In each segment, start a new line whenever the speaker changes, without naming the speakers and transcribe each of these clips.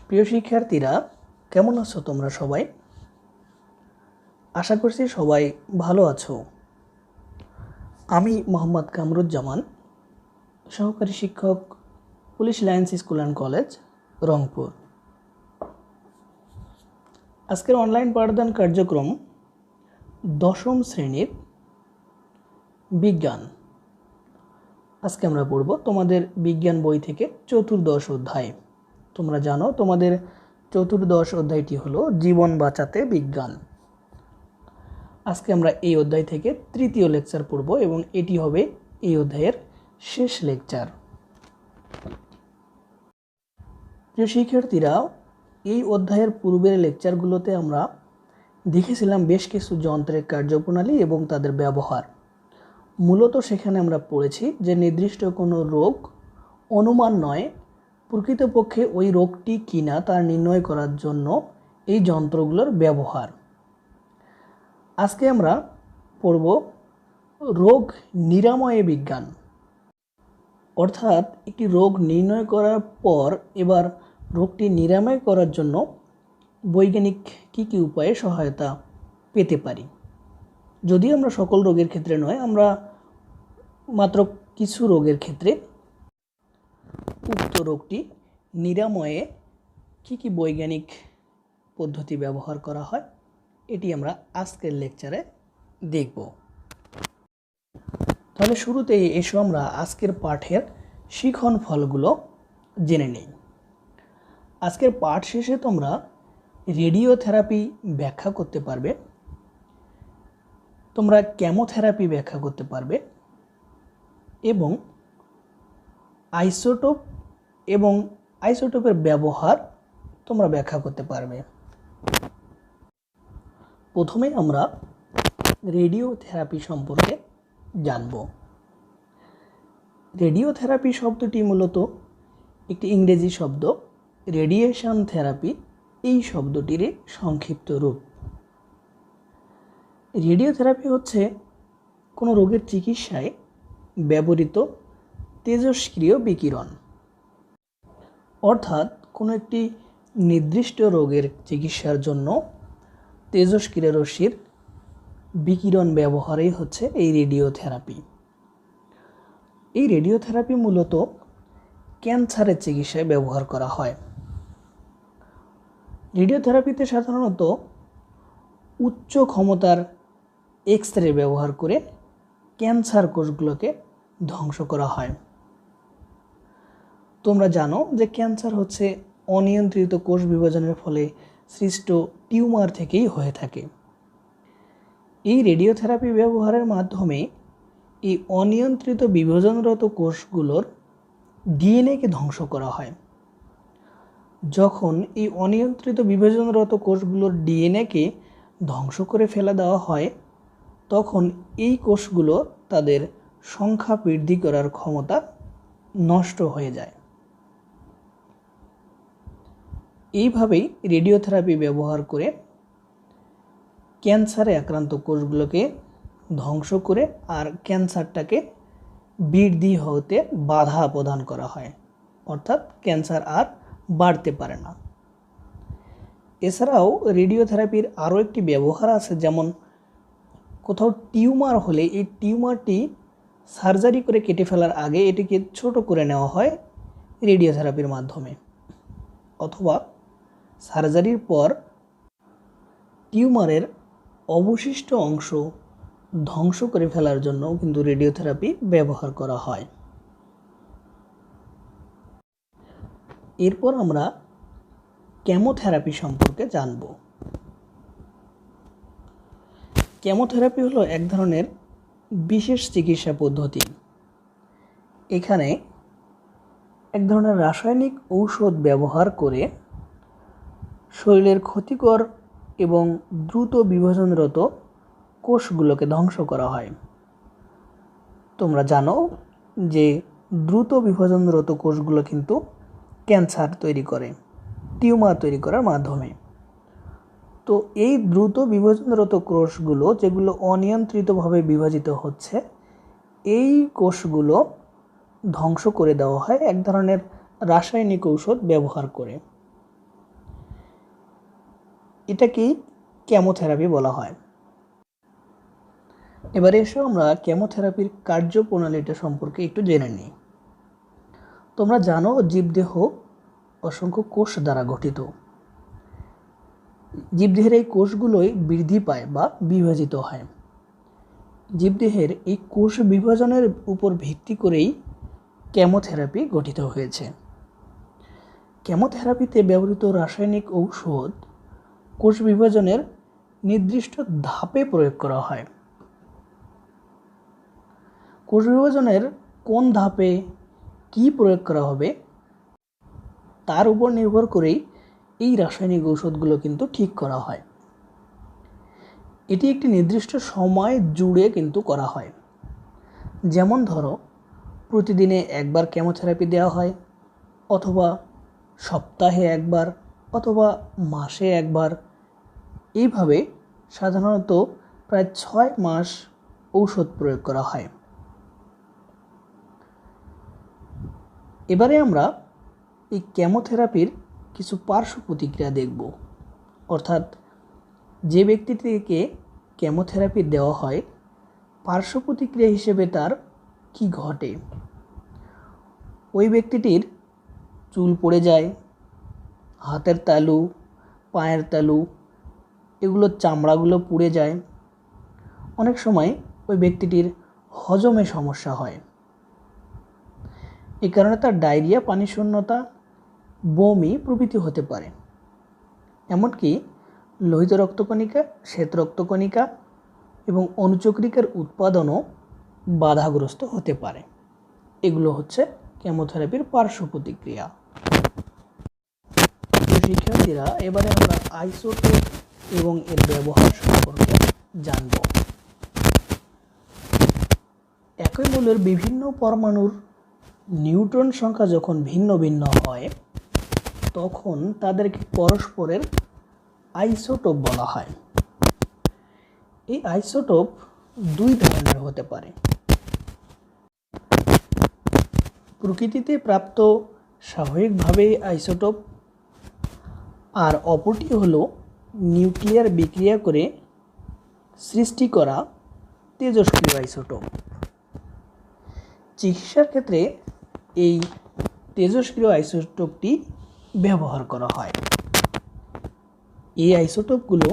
প্রিয় শিক্ষার্থীরা, কেমন আছো তোমরা সবাই? আশা করছি সবাই ভালো আছো। আমি মোহাম্মদ কামরুজ্জামান, সহকারী শিক্ষক, police lines school and college, Rangpur. আজকের অনলাইন পাঠদান কার্যক্রম দশম শ্রেণীর বিজ্ঞান। আজকে আমরা পড়ব তোমাদের বিজ্ঞান বই থেকে চতুর্দশ অধ্যায়। তোমরা জানো তোমাদের চতুর্দশ অধ্যায়টি হলো জীবন বাঁচাতে বিজ্ঞান। আজকে আমরা এই অধ্যায় থেকে তৃতীয় লেকচার পড়ব এবং এটি হবে এই অধ্যায়ের শেষ লেকচার। প্রিয় শিক্ষার্থীরা, এই অধ্যায়ের পূর্বের লেকচারগুলোতে আমরা দেখেছিলাম বেশ কিছু যন্ত্রের কার্যপ্রণালী এবং তাদের ব্যবহার। মূলত সেখানে আমরা পড়েছি যে নির্দিষ্ট কোনো রোগ অনুমান নয়, প্রকৃতপক্ষে ওই রোগটি কিনা তা নির্ণয় করার জন্য এই যন্ত্রগুলোর ব্যবহার। আজকে আমরা পড়ব রোগ নিরাময় বিজ্ঞান। অর্থাৎ একটি রোগ নির্ণয় করার পর এবার রোগটি নিরাময় করার জন্য বৈজ্ঞানিক কী কী উপায়ে সহায়তা পেতে পারি। যদিও আমরা সকল রোগের ক্ষেত্রে নয়, আমরা মাত্র কিছু রোগের ক্ষেত্রে উক্ত রোগটি নিরাময়ে কী কী বৈজ্ঞানিক পদ্ধতি ব্যবহার করা হয় এটি আমরা আজকের লেকচারে দেখব। তাহলে শুরুতেই এসো আমরা আজকের পাঠের শিখন ফলগুলো জেনে নেই। আজকের পাঠ শেষে তোমরা রেডিওথেরাপি ব্যাখ্যা করতে পারবে, তোমরা কেমোথেরাপি ব্যাখ্যা করতে পারবে এবং আইসোটোপ এবং আইসোটোপের ব্যবহার তোমরা ব্যাখ্যা করতে পারবে। প্রথমে আমরা রেডিওথেরাপি সম্পর্কে জানব। রেডিওথেরাপি শব্দটি মূলত একটি ইংরেজি শব্দ, রেডিয়েশন থেরাপি এই শব্দটির সংক্ষিপ্ত রূপ। রেডিওথেরাপি হচ্ছে কোনো রোগের চিকিৎসায় ব্যবহৃত তেজস্ক্রিয় বিকিরণ। অর্থাৎ কোনো একটি নির্দিষ্ট রোগের চিকিৎসার জন্য তেজস্ক্রিয় রশ্মির বিকিরণ ব্যবহারই হচ্ছে এই রেডিওথেরাপি। এই রেডিওথেরাপি মূলত ক্যান্সারের চিকিৎসায় ব্যবহার করা হয়। রেডিওথেরাপিতে সাধারণত উচ্চ ক্ষমতার এক্স রে ব্যবহার করে ক্যান্সার কোষগুলোকে ধ্বংস করা হয়। তোমরা জানো যে ক্যান্সার হচ্ছে অনিয়ন্ত্রিত কোষ বিভাজনের ফলে সৃষ্ট টিউমার থেকেই হয়ে থাকে। এই রেডিওথেরাপি ব্যবহারের মাধ্যমে এই অনিয়ন্ত্রিত বিভাজনরত কোষগুলোর ডিএনএকে ধ্বংস করা হয়। যখন এই অনিয়ন্ত্রিত বিভাজনরত কোষগুলোর ডিএনএকে ধ্বংস করে ফেলে দেওয়া হয়, তখন এই কোষগুলো তাদের সংখ্যা বৃদ্ধি করার ক্ষমতা নষ্ট হয়ে যায়। এইভাবেই রেডিওথেরাপি ব্যবহার করে ক্যান্সারে আক্রান্ত কোষগুলোকে ধ্বংস করে আর ক্যান্সারটাকে বৃদ্ধি হতে বাধা প্রদান করা হয়, অর্থাৎ ক্যান্সার আর বাড়তে পারে না। এছাড়াও রেডিওথেরাপির আরও একটি ব্যবহার আছে, যেমন কোথাও টিউমার হলে এই টিউমারটি সার্জারি করে কেটে ফেলার আগে এটিকে ছোট করে নেওয়া হয় রেডিওথেরাপির মাধ্যমে, অথবা সার্জারির পর টিউমারের অবশিষ্ট অংশ ধ্বংস করে ফেলার জন্য কিন্তু রেডিওথেরাপি ব্যবহার করা হয়। এরপর আমরা কেমোথেরাপি সম্পর্কে জানব। কেমোথেরাপি হলো এক ধরনের বিশেষ চিকিৎসা পদ্ধতি। এখানে এক ধরনের রাসায়নিক ঔষধ ব্যবহার করে শরীরের ক্ষতিকর এবং দ্রুত বিভাজনরত কোষগুলোকে ধ্বংস করা হয়। তোমরা জানো যে দ্রুত বিভাজনরত কোষগুলো কিন্তু ক্যান্সার তৈরি করে টিউমার তৈরি করার মাধ্যমে। তো এই দ্রুত বিভাজনরত কোষগুলো যেগুলো অনিয়ন্ত্রিতভাবে বিভাজিত হচ্ছে, এই কোষগুলো ধ্বংস করে দেওয়া হয় এক ধরনের রাসায়নিক ঔষধ ব্যবহার করে। এটাকেই কেমোথেরাপি বলা হয়। এবারে এসে আমরা কেমোথেরাপির কার্যপ্রণালীটা সম্পর্কে একটু জেনে নিই। তোমরা জানো জীবদেহ অসংখ্য কোষ দ্বারা গঠিত। জীবদেহের এই কোষগুলোই বৃদ্ধি পায় বা বিভাজিত হয়। জীবদেহের এই কোষ বিভাজনের উপর ভিত্তি করেই কেমোথেরাপি গঠিত হয়েছে। কেমোথেরাপিতে ব্যবহৃত রাসায়নিক ঔষধ কোষ বিভাজনের নির্দিষ্ট ধাপে প্রয়োগ করা হয়। কোষ বিভাজনের কোন ধাপে কি প্রয়োগ করা হবে তার উপর নির্ভর করেই এই রাসায়নিক ঔষধগুলো কিন্তু ঠিক করা হয়। এটি একটি নির্দিষ্ট সময় জুড়ে কিন্তু করা হয়। যেমন ধরো, প্রতিদিনে একবার কেমোথেরাপি দেওয়া হয়, অথবা সপ্তাহে একবার, অথবা মাসে একবার। এইভাবে সাধারণত প্রায় 6 মাস ঔষধ প্রয়োগ করা হয়। এবারে আমরা এই কেমোথেরাপির কিছু পার্শ্ব প্রতিক্রিয়া দেখব। অর্থাৎ যে ব্যক্তিটিকে কেমোথেরাপি দেওয়া হয়, পার্শ্ব প্রতিক্রিয়া হিসেবে তার কি ঘটে। ওই ব্যক্তিটির চুল পড়ে যায়, হাতের তালু, পায়ের তালু, এগুলোর চামড়াগুলো পুড়ে যায়। অনেক সময় ওই ব্যক্তিটির হজমে সমস্যা হয়। এই কারণে তার ডায়রিয়া, পানিশূন্যতা, বমি প্রভৃতি হতে পারে। এমনকি লোহিত রক্তকণিকা, শ্বেত রক্তকণিকা এবং অনুচক্রিকার উৎপাদনও বাধাগ্রস্ত হতে পারে। এগুলো হচ্ছে কেমোথেরাপির পার্শ্ব প্রতিক্রিয়া। শিক্ষার্থীরা, এবারে আমরা আইসোটোপ এবং এর ব্যবহার সম্পর্কে জানব। একই মৌলের বিভিন্ন পরমাণুর নিউট্রন সংখ্যা যখন ভিন্ন ভিন্ন হয়, তখন তাদেরকে পরস্পরের আইসোটোপ বলা হয়। এই আইসোটোপ 2 ধরনের হতে পারে। প্রকৃতিতে প্রাপ্ত স্বাভাবিকভাবে আইসোটোপ, আর অপরটি হলো নিউক্লিয়ার বিক্রিয়া করে সৃষ্টি করা তেজস্ক্রিয় আইসোটোপ। চিকিৎসার ক্ষেত্রে এই তেজস্ক্রিয় আইসোটোপটি ব্যবহার করা হয়। এই আইসোটোপগুলো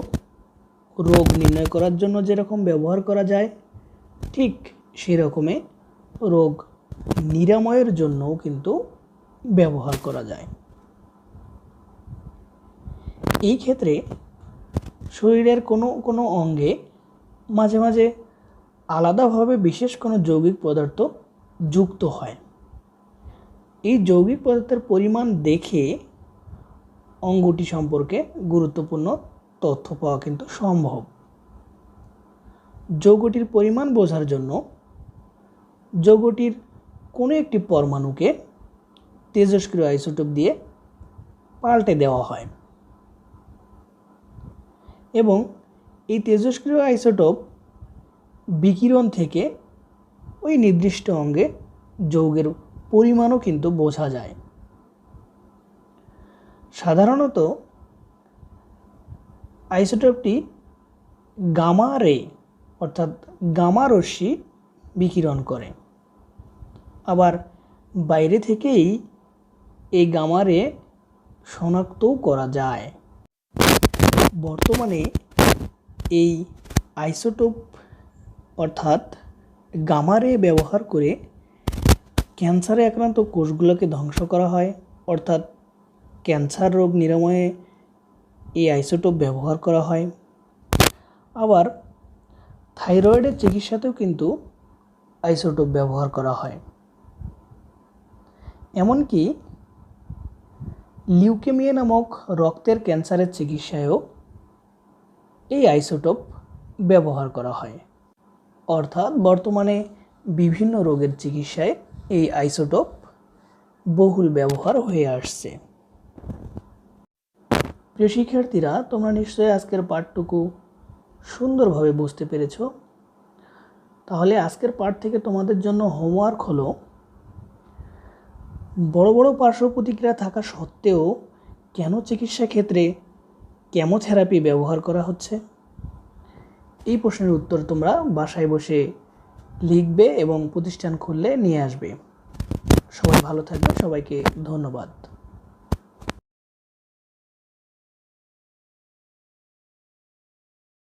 রোগ নির্ণয় করার জন্য যেরকম ব্যবহার করা যায়, ঠিক সেরকমই রোগ নিরাময়ের জন্যও কিন্তু ব্যবহার করা যায়। এই ক্ষেত্রে শরীরের কোনো কোনো অঙ্গে মাঝে মাঝে আলাদাভাবে বিশেষ কোনো যৌগিক পদার্থ যুক্ত হয়। এই যৌগিক পদার্থের পরিমাণ দেখে অঙ্গটি সম্পর্কে গুরুত্বপূর্ণ তথ্য পাওয়া কিন্তু সম্ভব। যৌগটির পরিমাণ বোঝার জন্য যৌগটির কোনো একটি পরমাণুকে তেজস্ক্রিয় আইসোটোপ দিয়ে পাল্টে দেওয়া হয় এবং এই তেজস্ক্রিয় আইসোটোপ বিকিরণ থেকে ওই নির্দিষ্ট অঙ্গে যৌগের পরিমাণও কিন্তু বোঝা যায়। সাধারণত আইসোটোপটি গামা রে অর্থাৎ গামা রশ্মি বিকিরণ করে। আবার বাইরে থেকেই এই গামা রে শনাক্তও করা যায়। বর্তমানে এই আইসোটোপ অর্থাৎ গামা রে ব্যবহার করে ক্যান্সারে আক্রান্ত কোষগুলোকে ধ্বংস করা হয়। অর্থাৎ ক্যান্সার রোগ নিরাময়ে এই আইসোটোপ ব্যবহার করা হয়। আবার থাইরয়েডের চিকিৎসাতেও কিন্তু আইসোটোপ ব্যবহার করা হয়। এমনকি লিউকেমিয়া নামক রক্তের ক্যান্সারের চিকিৎসায়ও এই আইসোটোপ ব্যবহার করা হয়। অর্থাৎ বর্তমানে বিভিন্ন রোগের চিকিৎসায় এই আইসোটোপ বহুল ব্যবহার হয়ে আসছে। প্রিয় শিক্ষার্থীরা, তোমরা নিশ্চয়ই আজকের পাঠটুকু সুন্দরভাবে বুঝতে পেরেছো। তাহলে আজকের পাঠ থেকে তোমাদের জন্য হোমওয়ার্ক হলো, বড় বড় পার্শ্ব প্রতিক্রিয়া থাকা সত্ত্বেও কেন চিকিৎসা ক্ষেত্রে কেমোথেরাপি ব্যবহার করা হচ্ছে? এই প্রশ্নের উত্তর তোমরা বাসায় বসে লিখবে এবং প্রতিষ্ঠান খুললে নিয়ে আসবে। সবাই ভালো থাকবে, সবাইকে ধন্যবাদ।